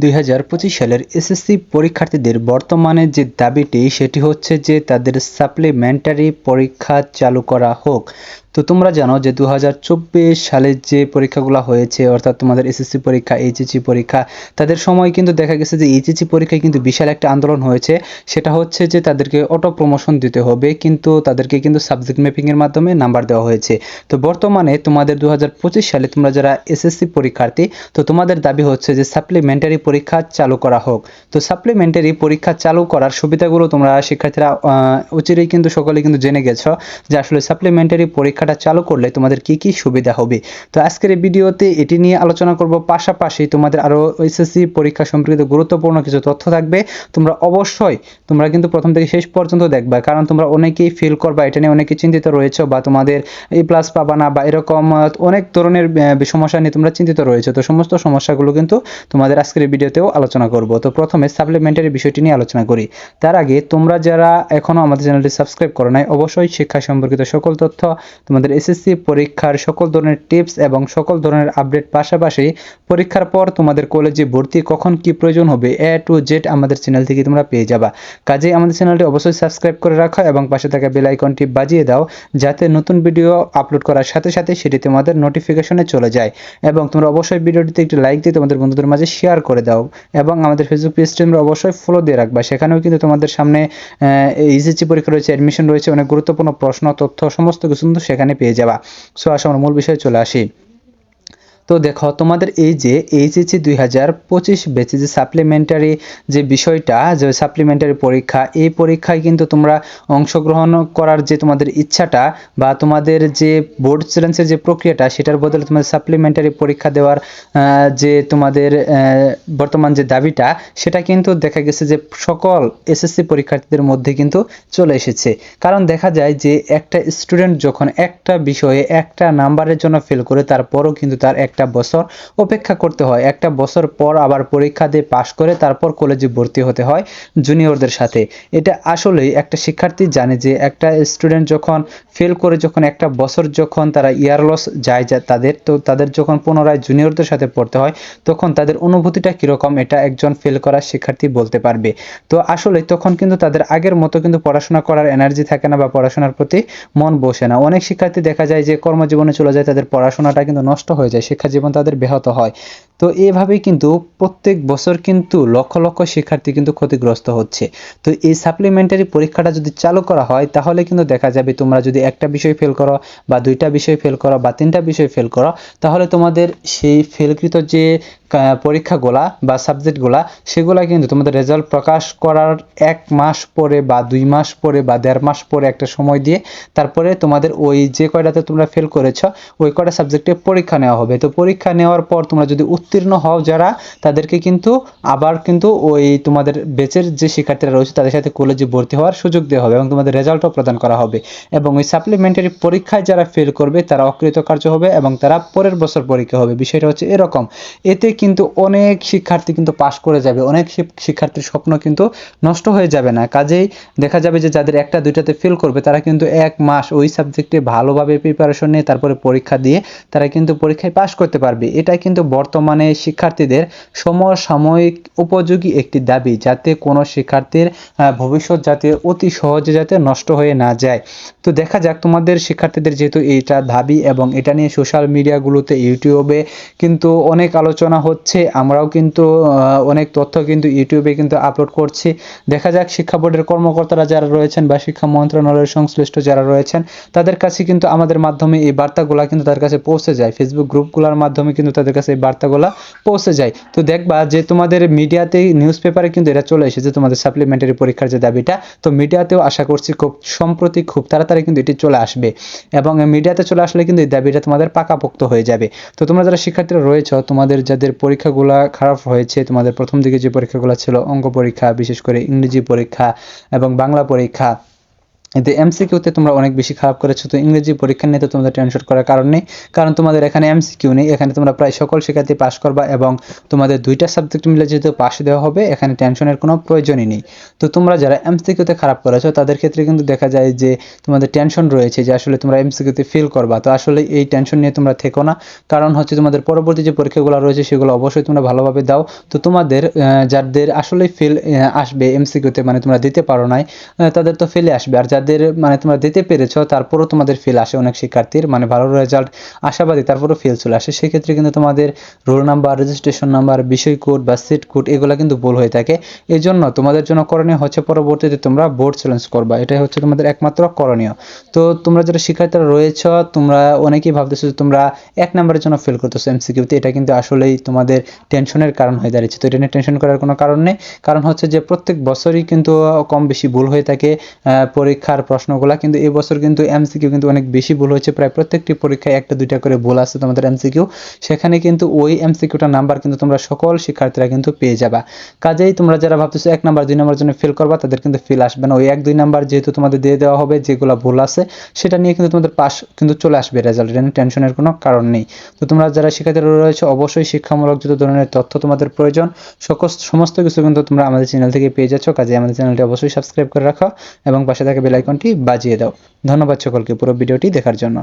2025 সালের এসএসসি পরীক্ষার্থীদের বর্তমানে যে দাবিটি সেটি হচ্ছে যে তাদের সাপ্লিমেন্টারি পরীক্ষা চালু করা হোক। তো তোমরা জানো যে 2024 সালে যে পরীক্ষাগুলো হয়েছে, অর্থাৎ তোমাদের এসএসসি পরীক্ষা, এইচএসসি পরীক্ষা, তাদের সময় কিন্তু দেখা গেছে যে এইচএসসি পরীক্ষায় কিন্তু বিশাল একটা আন্দোলন হয়েছে। সেটা হচ্ছে যে তাদেরকে অটো প্রমোশন দিতে হবে, কিন্তু তাদেরকে কিন্তু সাবজেক্ট ম্যাপিংয়ের মাধ্যমে নাম্বার দেওয়া হয়েছে। তো বর্তমানে তোমাদের 2025 সালে তোমরা যারা এসএসসি পরীক্ষার্থী, তো তোমাদের দাবি হচ্ছে যে সাপ্লিমেন্টারি পরীক্ষা চালু করা হোক। তো সাপ্লিমেন্টারি পরীক্ষা চালু করার সুবিধাগুলো তোমরা শিক্ষার্থীরা অচিরেই কিন্তু সকলেই কিন্তু জেনে গেছো যে আসলে সাপ্লিমেন্টারি পরীক্ষাটা চালু করলে তোমাদের কি কি সুবিধা হবে। তো আজকের এই ভিডিওতে এটি নিয়ে আলোচনা করব, পাশাপাশি তোমাদের আরও এসএসসি পরীক্ষা সম্পর্কিত গুরুত্বপূর্ণ কিছু তথ্য থাকবে। তোমরা কিন্তু প্রথম থেকে শেষ পর্যন্ত দেখবা, কারণ তোমরা অনেকেই ফিল করবা, এটা নিয়ে অনেকেই চিন্তিত রয়েছে, বা তোমাদের A+ পাবা না, বা এরকম অনেক ধরনের সমস্যা নিয়ে তোমরা চিন্তিত রয়েছে। তো সমস্ত সমস্যাগুলো কিন্তু তোমাদের আজকের এই ভিডিওতেও আলোচনা করব। তো প্রথমে সাপ্লিমেন্টারি বিষয়টি নিয়ে আলোচনা করি। তার আগে তোমরা যারা এখনো আমাদের চ্যানেলটি সাবস্ক্রাইব করো নাই, অবশ্যই শিক্ষা সম্পর্কিত সকল তথ্য, তোমাদের এসএসসি পরীক্ষার সকল ধরনের টিপস এবং সকল ধরনের আপডেট, পাশাপাশি পরীক্ষার পর তোমাদের কলেজে ভর্তি কখন কি প্রয়োজন হবে A to Z আমাদের চ্যানেল থেকে তোমরা পেয়ে যাবা। কাজেই আমাদের চ্যানেলটি অবশ্যই সাবস্ক্রাইব করে রাখো এবং পাশে থাকা বেল আইকনটি বাজিয়ে দাও, যাতে নতুন ভিডিও আপলোড করার সাথে সাথে সেটি তোমাদের নোটিফিকেশনে চলে যায়। এবং তোমরা অবশ্যই ভিডিওটিতে একটি লাইক দিয়ে তোমাদের বন্ধুদের মাঝে শেয়ার করে দাও, এবং আমাদের ফেসবুক পেজটি তোমরা অবশ্যই ফলো দিয়ে রাখবা। সেখানেও কিন্তু তোমাদের সামনে এইচএসসি পরীক্ষা রয়েছে, অ্যাডমিশন রয়েছে, অনেক গুরুত্বপূর্ণ প্রশ্ন, তথ্য, সমস্ত কিছু কিন্তু সেখানে পেয়ে যাবা। সো আসো আমরা মূল বিষয়ে চলে আসি। তো দেখো, তোমাদের এই যে এইচএসসি 2025 ব্যাচে যে সাপ্লিমেন্টারি যে বিষয়টা, যে সাপ্লিমেন্টারি পরীক্ষা, এই পরীক্ষায় কিন্তু তোমরা অংশগ্রহণ করার যে তোমাদের ইচ্ছাটা, বা তোমাদের যে বোর্ড চ্যালেঞ্জের যে প্রক্রিয়াটা, সেটার বদলে তোমাদের সাপ্লিমেন্টারি পরীক্ষা দেওয়ার যে তোমাদের বর্তমান যে দাবিটা, সেটা কিন্তু দেখা গেছে যে সকল এসএসসি পরীক্ষার্থীদের মধ্যে কিন্তু চলে এসেছে। কারণ দেখা যায় যে একটা স্টুডেন্ট যখন একটা বিষয়ে একটা নাম্বারের জন্য ফেল করে, তারপরও কিন্তু তার একটা বছর অপেক্ষা করতে হয়। একটা বছর পর আবার পরীক্ষা দিয়ে পাশ করে তারপর কলেজে ভর্তি হতে হয় জুনিয়রদের সাথে। এটা আসলেই একটা শিক্ষার্থী জানে যে একটা স্টুডেন্ট যখন ফেল করে, যখন একটা বছর যখন তারা ইয়ার লস যায় তাদের যখন পুনরায় জুনিয়রদের সাথে পড়তে হয়, তখন তাদের অনুভূতিটা কীরকম, এটা একজন ফেল করা শিক্ষার্থী বলতে পারবে। তো আসলে তখন কিন্তু তাদের আগের মতো কিন্তু পড়াশোনা করার এনার্জি থাকে না, বা পড়াশোনার প্রতি মন বসে না। অনেক শিক্ষার্থী দেখা যায় যে কর্মজীবনে চলে যায়, তাদের পড়াশোনাটা কিন্তু নষ্ট হয়ে যায়, শিক্ষা জীবন তাদের ব্যাহত হয়। তো এভাবেই কিন্তু প্রত্যেক বছর কিন্তু লক্ষ লক্ষ শিক্ষার্থী কিন্তু ক্ষতিগ্রস্ত হচ্ছে। তো এই সাপ্লিমেন্টারি পরীক্ষাটা যদি চালু করা হয়, তাহলে কিন্তু দেখা যাবে তোমরা যদি একটা বিষয় ফেল করো, বা দুইটা বিষয় ফেল করো, বা তিনটা বিষয় ফেল করো, তাহলে তোমাদের সেই ফেলকৃত যে পরীক্ষাগুলা বা সাবজেক্টগুলা, সেগুলা কিন্তু তোমাদের রেজাল্ট প্রকাশ করার 1 মাস পরে, বা 2 মাস পরে, বা 1.5 মাস পরে একটা সময় দিয়ে তারপরে তোমাদের ওই যে কয়টাতে তোমরা ফেল করেছ, ওই কয়টা সাবজেক্টে পরীক্ষা নেওয়া হবে। তো পরীক্ষা নেওয়ার পর তোমরা যদি উত্তীর্ণ হও যারা, তাদেরকে কিন্তু আবার কিন্তু ওই তোমাদের ব্যাচের যে শিক্ষার্থীরা রয়েছে তাদের সাথে কলেজে ভর্তি হওয়ার সুযোগ দেওয়া হবে, এবং তোমাদের রেজাল্টও প্রদান করা হবে। এবং ওই সাপ্লিমেন্টারি পরীক্ষায় যারা ফেল করবে তারা অকৃতকার্য হবে, এবং তারা পরের বছর পরীক্ষা হবে। বিষয়টা হচ্ছে এরকম। এতে কিন্তু অনেক শিক্ষার্থী কিন্তু পাশ করে যাবে, অনেক শিক্ষার্থীর স্বপ্ন কিন্তু নষ্ট হয়ে যাবে না। কাজেই দেখা যাবে যে যাদের একটা দুইটাতে ফেল করবে, তারা কিন্তু 1 মাস ওই সাবজেক্টে ভালোভাবে প্রিপারেশন নিয়ে তারপরে পরীক্ষা দিয়ে তারা কিন্তু পরীক্ষায় পাশ করতে পারবে। এটা কিন্তু বর্তমানে শিক্ষার্থীদের সমসাময়িক উপযোগী একটি দাবি, যাতে কোনো শিক্ষার্থীর ভবিষ্যৎ যাতে অতি সহজে যাতে নষ্ট হয়ে না যায়। তো দেখা যাক, তোমাদের শিক্ষার্থীদের যেহেতু এইটা দাবি, এবং এটা নিয়ে সোশ্যাল মিডিয়াগুলোতে, ইউটিউবে কিন্তু অনেক আলোচনা হচ্ছে, আমরাও কিন্তু অনেক তথ্য কিন্তু ইউটিউবে কিন্তু আপলোড করছি। দেখা যাক শিক্ষা বোর্ডের কর্মকর্তারা যারা রয়েছেন, বা শিক্ষা মন্ত্রণালয়ের সংশ্লিষ্ট যারা রয়েছেন, তাদের কাছে কিন্তু আমাদের মাধ্যমে এই বার্তাগুলা কিন্তু তাদের কাছে পৌঁছে যায়। ফেসবুক গ্রুপগুলোর মাধ্যমে কিন্তু তাদের কাছে এই বার্তাগুলা পৌঁছে যায়। তো দেখবা যে তোমাদের মিডিয়াতেই, নিউজ পেপারে কিন্তু এটা চলে এসেছে, তোমাদের সাপ্লিমেন্টারি পরীক্ষার যে দাবিটা। তো মিডিয়াতেও আশা করছি খুব সম্প্রতি, খুব তাড়াতাড়ি কিন্তু এটি চলে আসবে, এবং মিডিয়াতে চলে আসলে কিন্তু এই দাবিটা তোমাদের পাকাপোক্ত হয়ে যাবে। তো তোমরা যারা শিক্ষার্থীরা রয়েছে, তোমাদের যাদের পরীক্ষাগুলো খারাপ হয়েছে, তোমাদের প্রথম দিকে যে পরীক্ষাগুলো ছিল, অঙ্ক পরীক্ষা, বিশেষ করে ইংরেজি পরীক্ষা এবং বাংলা পরীক্ষা, কিন্তু এমসিকিউতে তোমরা অনেক বেশি খারাপ করেছো। তো ইংরেজি পরীক্ষা নিয়ে তো তোমাদের টেনশন করার কারণ নেই, কারণ তোমাদের এখানে এমসিকিউ নেই, এখানে তোমরা প্রায় সকল শিক্ষার্থী পাস করবা এবং তোমাদের 2টা সাবজেক্ট মিলে যেহেতু পাস দেওয়া হবে, এখানে টেনশনের কোনো প্রয়োজনই নেই। তো তোমরা যারা এমসিকিউতে খারাপ করেছো তাদের ক্ষেত্রে কিন্তু দেখা যায় যে তোমাদের টেনশন রয়েছে যে আসলে তোমরা এমসিকিউতে ফেল করবা। তো আসলে এই টেনশন নিয়ে তোমরা থেকো না, কারণ হচ্ছে তোমাদের পরবর্তী যে পরীক্ষাগুলো রয়েছে সেগুলো অবশ্যই তোমরা ভালোভাবে দাও। তো তোমাদের যাদের আসলে ফেল আসবে এমসিকিউতে, মানে তোমরা দিতে পারো নাই, তাদের তো ফেলে আসবে। আর যাদের মানে তোমরা দিতে পেরেছো তারপরও তোমাদের ফেল আসে, অনেক শিক্ষার্থীর মানে ভালো রেজাল্ট আশাবাদী তারপরও ফেল চলে আসে, সেক্ষেত্রে কিন্তু তোমাদের রোল নাম্বার, রেজিস্ট্রেশন নাম্বার, বিষয় কোড বা সিট কোড এগুলো কিন্তু ভুল হয়ে থাকে। এই জন্য তোমাদের জন্য করণীয় হচ্ছে পরবর্তীতে তোমরা বোর্ড চ্যালেঞ্জ করবা, এটাই হচ্ছে তোমাদের একমাত্র করণীয়। তো তোমরা যারা শিক্ষার্থীরা রয়েছ, তোমরা অনেকেই ভাবতেছো যে তোমরা 1 নম্বরের জন্য ফেল করতেছো এমসিকিউতে, এটা কিন্তু আসলেই তোমাদের টেনশনের কারণ হয়ে দাঁড়িয়েছে। তো এটা নিয়ে টেনশন করার কোনো কারণ নেই, কারণ হচ্ছে যে প্রত্যেক বছরই কিন্তু কম বেশি ভুল হয়ে থাকে পরীক্ষার প্রশ্নগুলা, কিন্তু এই বছর কিন্তু এমসিকিউ কিন্তু অনেক বেশি ভুল হয়েছে, প্রায় প্রত্যেকটি পরীক্ষায় 1টা 2টা করে ভুল আছে তোমাদের এমসিকিউ। সেখানে কিন্তু ওই এমসিকিউটার নাম্বার কিন্তু তোমরা সকল শিক্ষার্থীরা কিন্তু পেয়ে যাবা। কাজেই তোমরা যারা ভাবতেছো 1 নাম্বার 2 নাম্বার জন্য ফেল করবা, তাদের কিন্তু ফেল আসবে না। ওই 1 2 নাম্বার যেহেতু তোমাদের দিয়ে দেওয়া হবে, যেগুলো ভুল আছে সেটা নিয়ে কিন্তু তোমাদের পাস কিন্তু চলে আসবে রেজাল্ট, এটা নিয়ে টেনশনের কোনো কারণ নেই। তো তোমরা যারা শিক্ষার্থীরা রয়েছে, অবশ্যই শিক্ষামূলক যত ধরনের তথ্য তোমাদের প্রয়োজন সমস্ত কিছু কিন্তু তোমরা আমাদের চ্যানেল থেকে পেয়ে যাচ্ছ। কাজে আমাদের চ্যানেলটি অবশ্যই সাবস্ক্রাইব করে রাখো এবং পাশে থাকা বেল আইকনটি বাজিয়ে দাও। ধন্যবাদ সকলকে পুরো ভিডিওটি দেখার জন্য।